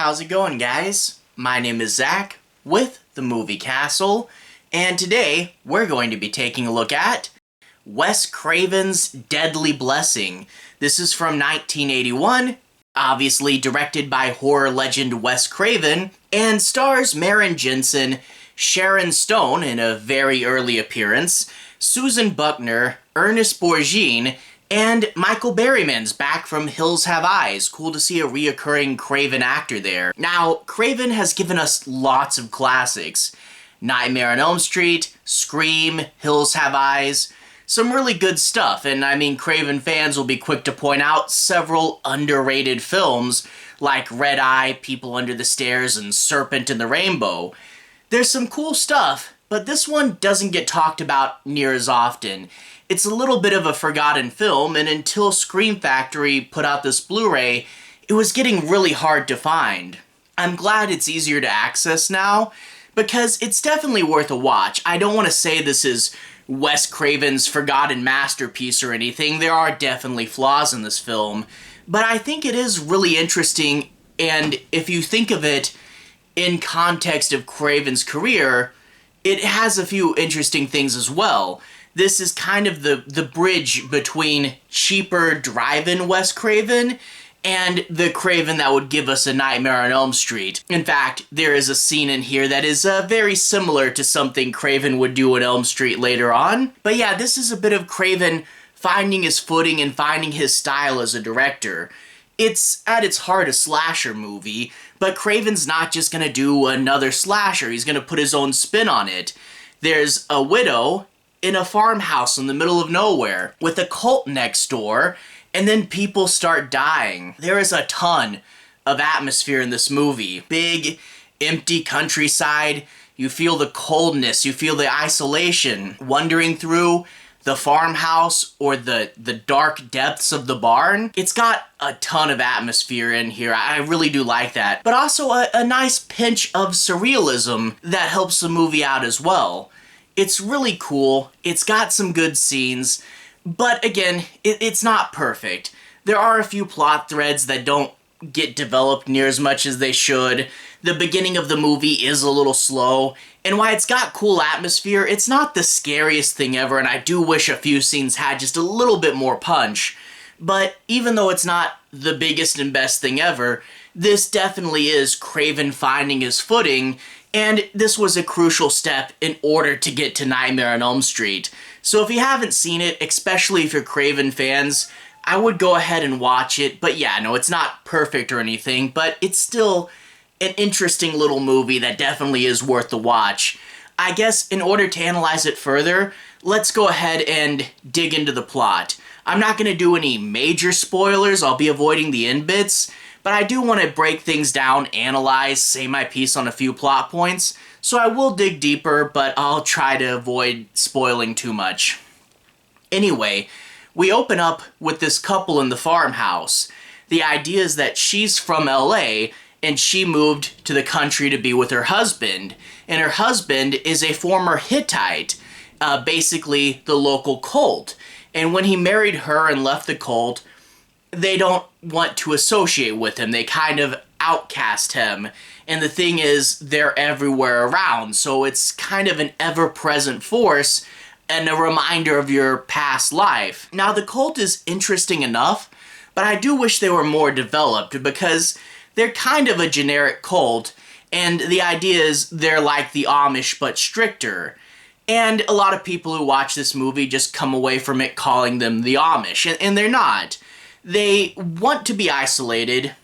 How's it going, guys? My name is Zach with the Movie Castle, and today we're going to be taking a look at Wes Craven's Deadly Blessing. This is from 1981, obviously directed by horror legend Wes Craven, and stars Maren Jensen, Sharon Stone in a very early appearance, Susan Buckner, Ernest Borgnine, and Michael Berryman's back from Hills Have Eyes. Cool to see a reoccurring Craven actor there. Now, Craven has given us lots of classics. Nightmare on Elm Street, Scream, Hills Have Eyes. Some really good stuff, and I mean, Craven fans will be quick to point out several underrated films like Red Eye, People Under the Stairs, and Serpent in the Rainbow. There's some cool stuff, but this one doesn't get talked about near as often. It's a little bit of a forgotten film, and until Scream Factory put out this Blu-ray, it was getting really hard to find. I'm glad it's easier to access now, because it's definitely worth a watch. I don't want to say this is Wes Craven's forgotten masterpiece or anything. There are definitely flaws in this film, but I think it is really interesting, and if you think of it in context of Craven's career, it has a few interesting things as well. This is kind of the bridge between cheaper drive-in Wes Craven and the Craven that would give us a Nightmare on Elm Street. In fact, there is a scene in here that is very similar to something Craven would do in Elm Street later on. But yeah, this is a bit of Craven finding his footing and finding his style as a director. It's, at its heart, a slasher movie, but Craven's not just gonna do another slasher, he's gonna put his own spin on it. There's a widow in a farmhouse in the middle of nowhere with a cult next door, and then people start dying. There is a ton of atmosphere in this movie. Big, empty countryside, you feel the coldness, you feel the isolation. Wandering through the farmhouse or the dark depths of the barn. It's got a ton of atmosphere in here. I really do like that. But also a nice pinch of surrealism that helps the movie out as well. It's really cool, it's got some good scenes, but again, it's not perfect. There are a few plot threads that don't get developed near as much as they should. The beginning of the movie is a little slow, and while it's got cool atmosphere, it's not the scariest thing ever, and I do wish a few scenes had just a little bit more punch. But even though it's not the biggest and best thing ever, this definitely is Craven finding his footing, and this was a crucial step in order to get to Nightmare on Elm Street. So if you haven't seen it, especially if you're Craven fans, I would go ahead and watch it. But yeah, no, it's not perfect or anything, but it's still an interesting little movie that definitely is worth the watch. I guess in order to analyze it further, let's go ahead and dig into the plot. I'm not going to do any major spoilers, I'll be avoiding the end bits, but I do want to break things down, analyze, say my piece on a few plot points, so I will dig deeper, but I'll try to avoid spoiling too much. Anyway, we open up with this couple in the farmhouse. The idea is that she's from LA, and she moved to the country to be with her husband, and her husband is a former Hittite, basically the local cult. And when he married her and left the cult, they don't want to associate with him. They kind of outcast him. And the thing is, they're everywhere around, so it's kind of an ever-present force and a reminder of your past life. Now, the cult is interesting enough, but I do wish they were more developed because they're kind of a generic cult, and the idea is they're like the Amish but stricter. And a lot of people who watch this movie just come away from it calling them the Amish, and they're not. They want to be isolated,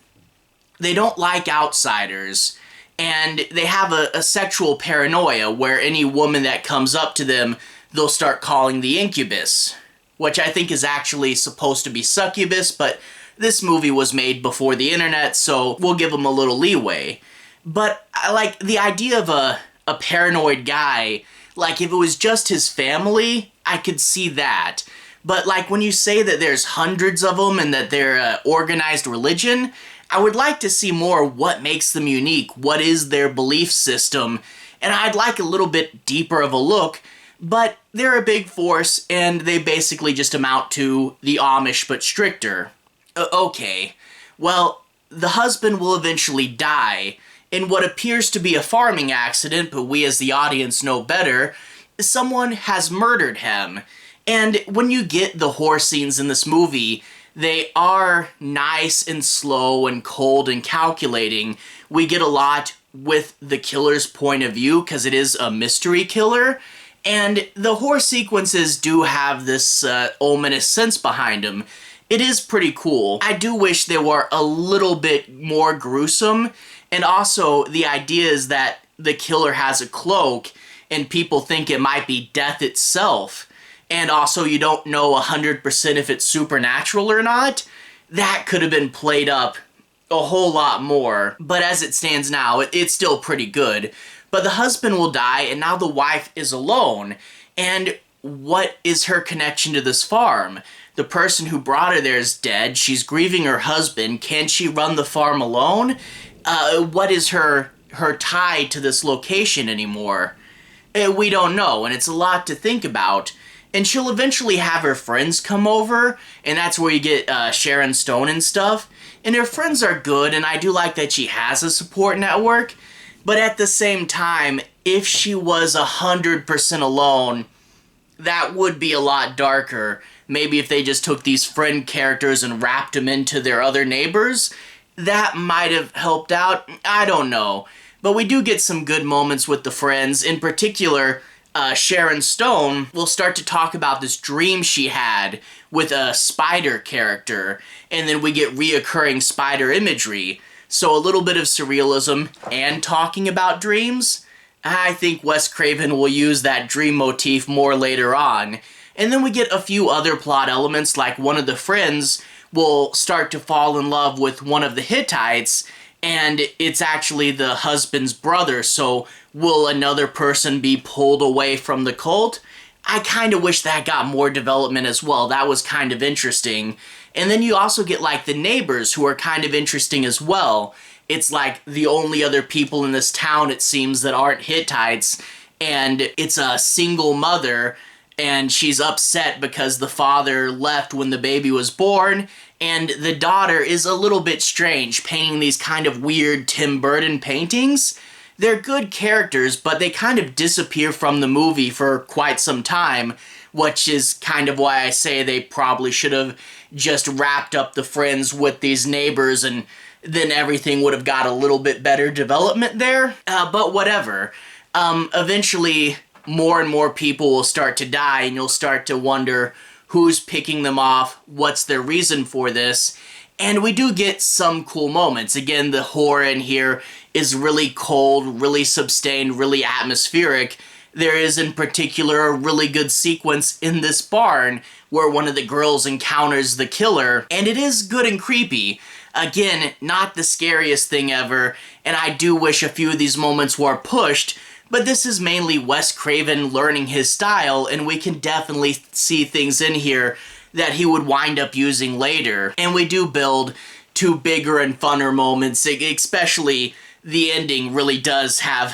they don't like outsiders, and they have a sexual paranoia where any woman that comes up to them, they'll start calling the incubus, which I think is actually supposed to be succubus, but this movie was made before the internet, so we'll give them a little leeway. But I like the idea of a paranoid guy. Like, if it was just his family, I could see that. But, like, when you say that there's hundreds of them and that they're an organized religion, I would like to see more what makes them unique, what is their belief system, and I'd like a little bit deeper of a look, but they're a big force, and they basically just amount to the Amish but stricter. Okay, well, the husband will eventually die in what appears to be a farming accident, but we as the audience know better. Someone has murdered him. And when you get the horror scenes in this movie, they are nice and slow and cold and calculating. We get a lot with the killer's point of view because it is a mystery killer. And the horror sequences do have this ominous sense behind them. It is pretty cool. I do wish they were a little bit more gruesome. And also, the idea is that the killer has a cloak and people think it might be death itself. And also, you don't know 100% if it's supernatural or not. That could have been played up a whole lot more. But as it stands now, it's still pretty good. But the husband will die, and now the wife is alone. And what is her connection to this farm? The person who brought her there is dead. She's grieving her husband. Can she run the farm alone? What is her tie to this location anymore? We don't know, and it's a lot to think about. And she'll eventually have her friends come over, and that's where you get Sharon Stone and stuff. And her friends are good, and I do like that she has a support network. But at the same time, if she was 100% alone, that would be a lot darker. Maybe if they just took these friend characters and wrapped them into their other neighbors, that might have helped out. I don't know. But we do get some good moments with the friends. In particular, Sharon Stone will start to talk about this dream she had with a spider character. And then we get reoccurring spider imagery. So a little bit of surrealism and talking about dreams. I think Wes Craven will use that dream motif more later on. And then we get a few other plot elements, like one of the friends will start to fall in love with one of the Hittites, and it's actually the husband's brother, so will another person be pulled away from the cult? I kind of wish that got more development as well. That was kind of interesting. And then you also get like the neighbors who are kind of interesting as well. It's like the only other people in this town, it seems, that aren't Hittites, and it's a single mother, and she's upset because the father left when the baby was born, and the daughter is a little bit strange, painting these kind of weird Tim Burton paintings. They're good characters, but they kind of disappear from the movie for quite some time, which is kind of why I say they probably should have just wrapped up the friends with these neighbors, and then everything would have got a little bit better development there. But whatever. Eventually, more and more people will start to die, and you'll start to wonder who's picking them off, what's their reason for this, and we do get some cool moments. Again, the horror in here is really cold, really sustained, really atmospheric. There is in particular a really good sequence in this barn where one of the girls encounters the killer, and it is good and creepy. Again, not the scariest thing ever, and I do wish a few of these moments were pushed, but this is mainly Wes Craven learning his style, and we can definitely see things in here that he would wind up using later. And we do build to bigger and funner moments, especially the ending really does have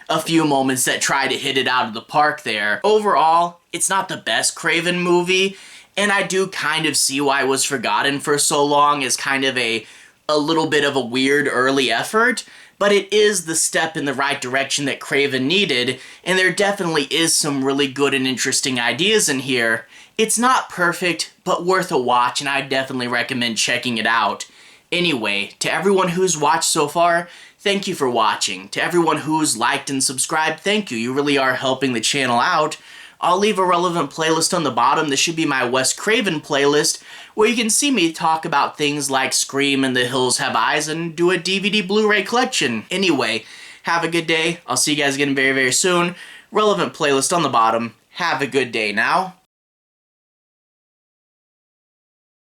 a few moments that try to hit it out of the park there. Overall, it's not the best Craven movie, and I do kind of see why it was forgotten for so long as kind of a little bit of a weird early effort. But it is the step in the right direction that Craven needed, and there definitely is some really good and interesting ideas in here. It's not perfect, but worth a watch, and I definitely recommend checking it out. Anyway, to everyone who's watched so far, thank you for watching. To everyone who's liked and subscribed, thank you. You really are helping the channel out. I'll leave a relevant playlist on the bottom. This should be my Wes Craven playlist, where you can see me talk about things like Scream and The Hills Have Eyes and do a DVD Blu-ray collection. Anyway, have a good day. I'll see you guys again very, very soon. Relevant playlist on the bottom. Have a good day now.